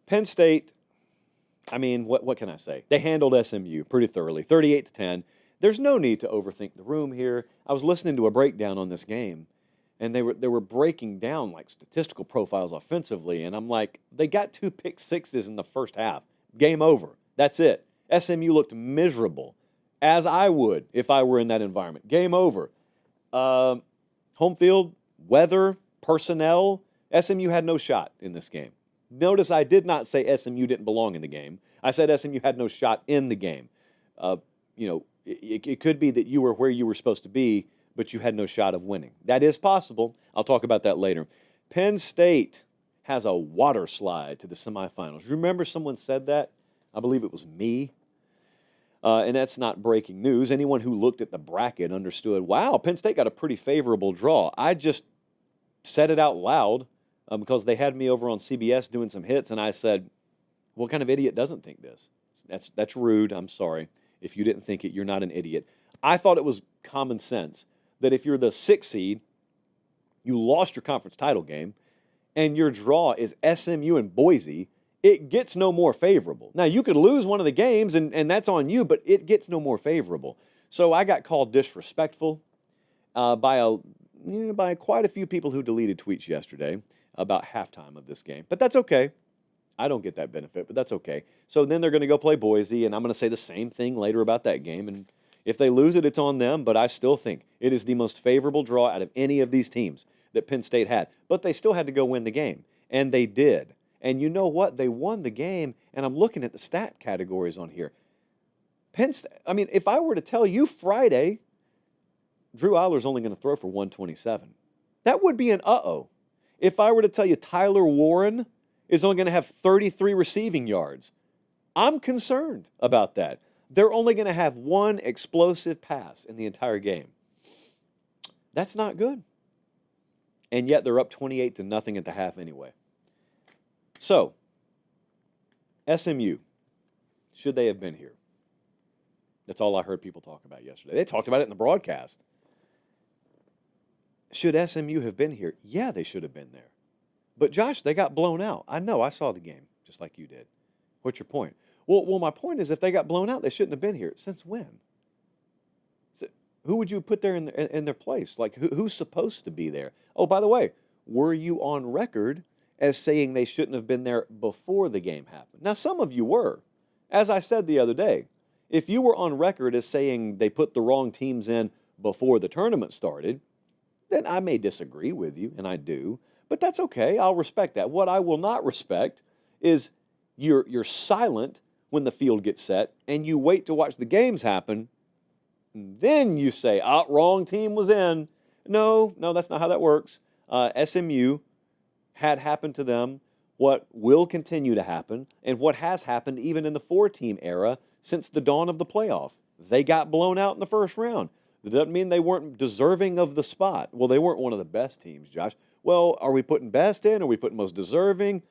Penn State, I mean, what can I say? They handled SMU pretty thoroughly, 38-10. There's no need to overthink the room here. I was listening to a breakdown on this game, and they were breaking down like statistical profiles offensively, and I'm like, they got 2 pick sixes in the first half. Game over. That's it. SMU looked miserable, as I would if I were in that environment. Game over. Home field, weather, personnel, SMU had no shot in this game. Notice I did not say SMU didn't belong in the game. I said SMU had no shot in the game. It could be that you were where you were supposed to be, but you had no shot of winning. That is possible. I'll talk about that later. Penn State has a water slide to the semifinals. Remember someone said that? I believe it was me. And that's not breaking news. Anyone who looked at the bracket understood, wow, Penn State got a pretty favorable draw. I just said it out loud because they had me over on CBS doing some hits, and I said, what kind of idiot doesn't think this? That's rude. I'm sorry. If you didn't think it, you're not an idiot. I thought it was common sense that if you're the 6th seed, you lost your conference title game, and your draw is SMU and Boise, it gets no more favorable. Now, you could lose one of the games, and that's on you, but it gets no more favorable. So I got called disrespectful by quite a few people who deleted tweets yesterday about halftime of this game. But that's okay. I don't get that benefit, but that's okay. So then they're going to go play Boise, and I'm going to say the same thing later about that game. And if they lose it, it's on them, but I still think it is the most favorable draw out of any of these teams that Penn State had. But they still had to go win the game, and they did. And you know what? They won the game, and I'm looking at the stat categories on here. Penn State, I mean, if I were to tell you Friday, Drew Eiler's only going to throw for 127, that would be an uh-oh. If I were to tell you Tyler Warren is only going to have 33 receiving yards, I'm concerned about that. They're only going to have one explosive pass in the entire game. That's not good. And yet they're up 28-0 at the half anyway. So, SMU, should they have been here? That's all I heard people talk about yesterday. They talked about it in the broadcast. Should SMU have been here? Yeah, they should have been there. But, Josh, they got blown out. I know. I saw the game, just like you did. What's your point? Well, my point is if they got blown out, they shouldn't have been here. Since when? So, who would you put there in their place? Like, who's supposed to be there? Oh, by the way, were you on record as saying they shouldn't have been there before the game happened? Now, some of you were. As I said the other day, if you were on record as saying they put the wrong teams in before the tournament started, then I may disagree with you, and I do. But that's okay. I'll respect that. What I will not respect is you're silent when the field gets set, and you wait to watch the games happen, and then you say, wrong team was in. No, that's not how that works. SMU had happened to them what will continue to happen and what has happened even in the 4-team era since the dawn of the playoff. They got blown out in the first round. That doesn't mean they weren't deserving of the spot. Well, they weren't one of the best teams, Josh. Well, are we putting best in? Are we putting most deserving?